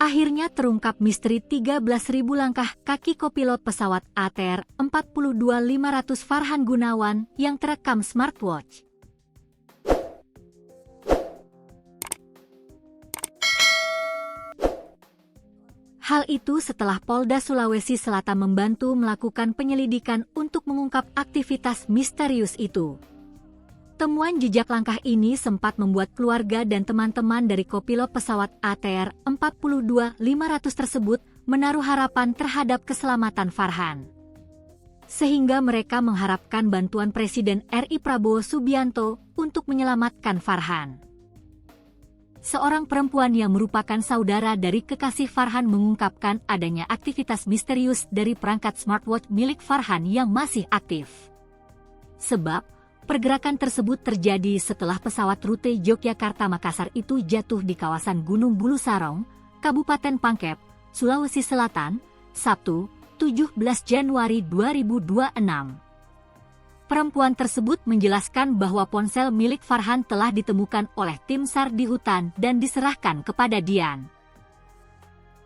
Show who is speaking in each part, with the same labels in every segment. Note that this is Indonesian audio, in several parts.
Speaker 1: Akhirnya terungkap misteri 13.000 langkah kaki kopilot pesawat ATR 42500 Farhan Gunawan yang terekam smartwatch. Hal itu setelah Polda Sulawesi Selatan membantu melakukan penyelidikan untuk mengungkap aktivitas misterius itu. Temuan jejak langkah ini sempat membuat keluarga dan teman-teman dari kopilot pesawat ATR 42500 tersebut menaruh harapan terhadap keselamatan Farhan. Sehingga mereka mengharapkan bantuan Presiden RI Prabowo Subianto untuk menyelamatkan Farhan. Seorang perempuan yang merupakan saudara dari kekasih Farhan mengungkapkan adanya aktivitas misterius dari perangkat smartwatch milik Farhan yang masih aktif. Sebab, pergerakan tersebut terjadi setelah pesawat rute Yogyakarta-Makassar itu jatuh di kawasan Gunung Bulu Sarong, Kabupaten Pangkep, Sulawesi Selatan, Sabtu, 17 Januari 2026. Perempuan tersebut menjelaskan bahwa ponsel milik Farhan telah ditemukan oleh tim SAR di hutan dan diserahkan kepada Dian.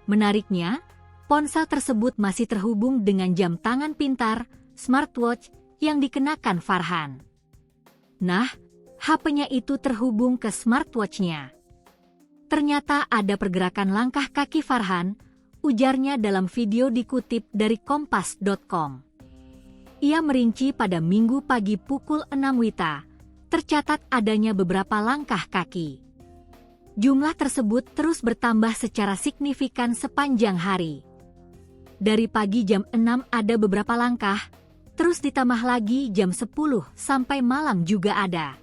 Speaker 1: Menariknya, ponsel tersebut masih terhubung dengan jam tangan pintar, smartwatch, yang dikenakan Farhan. Nah, HP-nya itu terhubung ke smartwatch-nya. Ternyata ada pergerakan langkah kaki Farhan, ujarnya dalam video dikutip dari kompas.com. Ia merinci pada Minggu pagi pukul 6 WITA, tercatat adanya beberapa langkah kaki. Jumlah tersebut terus bertambah secara signifikan sepanjang hari. Dari pagi jam 6 ada beberapa langkah, terus ditambah lagi jam 10 sampai malam juga ada.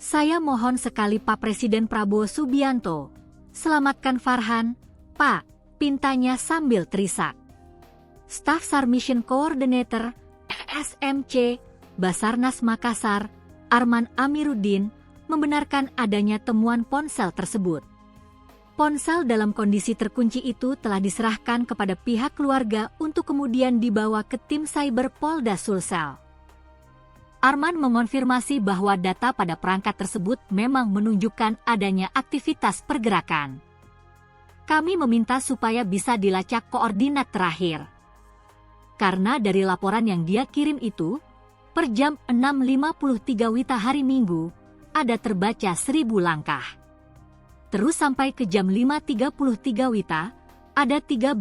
Speaker 1: Saya mohon sekali Pak Presiden Prabowo Subianto, selamatkan Farhan, Pak, pintanya sambil terisak. Staf SAR Mission Coordinator, SMC, Basarnas Makassar, Arman Amiruddin, membenarkan adanya temuan ponsel tersebut. Ponsel dalam kondisi terkunci itu telah diserahkan kepada pihak keluarga untuk kemudian dibawa ke tim cyber Polda Sulsel. Arman mengonfirmasi bahwa data pada perangkat tersebut memang menunjukkan adanya aktivitas pergerakan. Kami meminta supaya bisa dilacak koordinat terakhir. Karena dari laporan yang dia kirim itu, per jam 6.53 WITA hari Minggu, ada terbaca 1000 langkah. Terus sampai ke jam 5.33 WITA, ada 13.000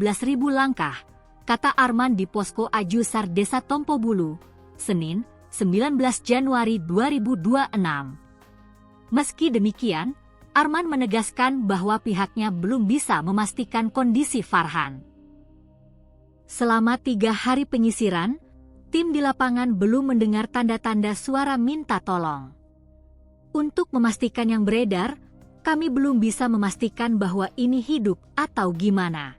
Speaker 1: langkah, kata Arman di Posko Ajusar Desa Tompobulu, Senin, 19 Januari 2026. Meski demikian, Arman menegaskan bahwa pihaknya belum bisa memastikan kondisi Farhan. Selama 3 hari penyisiran, tim di lapangan belum mendengar tanda-tanda suara minta tolong. Untuk memastikan yang beredar, kami belum bisa memastikan bahwa ini hidup atau gimana.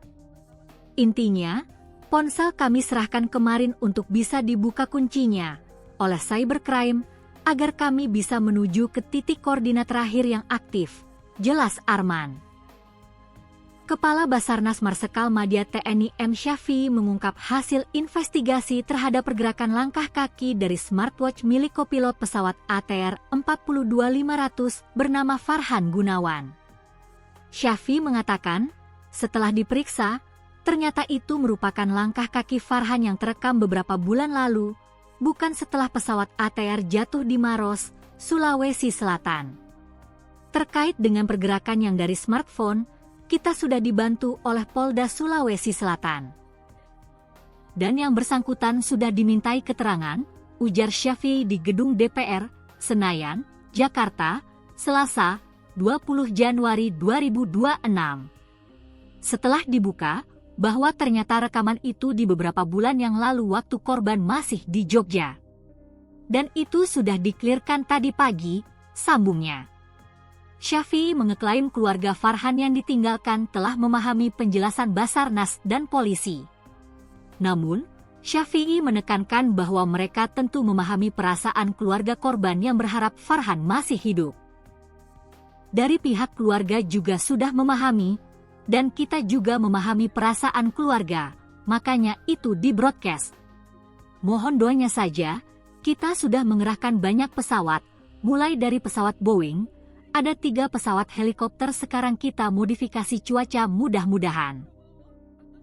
Speaker 1: Intinya, ponsel kami serahkan kemarin untuk bisa dibuka kuncinya oleh cybercrime agar kami bisa menuju ke titik koordinat terakhir yang aktif, jelas Arman. Kepala Basarnas Marsikal Madya TNI M. Syafii mengungkap hasil investigasi terhadap pergerakan langkah kaki dari smartwatch milik kopilot pesawat ATR 42500 bernama Farhan Gunawan. Syafii mengatakan, setelah diperiksa, ternyata itu merupakan langkah kaki Farhan yang terekam beberapa bulan lalu, bukan setelah pesawat ATR jatuh di Maros, Sulawesi Selatan. Terkait dengan pergerakan yang dari smartphone, kita sudah dibantu oleh Polda Sulawesi Selatan. Dan yang bersangkutan sudah dimintai keterangan, ujar Syafii di Gedung DPR, Senayan, Jakarta, Selasa, 20 Januari 2026. Setelah dibuka, bahwa ternyata rekaman itu di beberapa bulan yang lalu waktu korban masih di Jogja. Dan itu sudah diklirkan tadi pagi, sambungnya. Syafii mengeklaim keluarga Farhan yang ditinggalkan telah memahami penjelasan Basarnas dan polisi. Namun, Syafii menekankan bahwa mereka tentu memahami perasaan keluarga korban yang berharap Farhan masih hidup. Dari pihak keluarga juga sudah memahami, dan kita juga memahami perasaan keluarga, makanya itu di-broadcast. Mohon doanya saja, kita sudah mengerahkan banyak pesawat, mulai dari pesawat Boeing, Ada 3 pesawat helikopter sekarang kita modifikasi cuaca mudah-mudahan.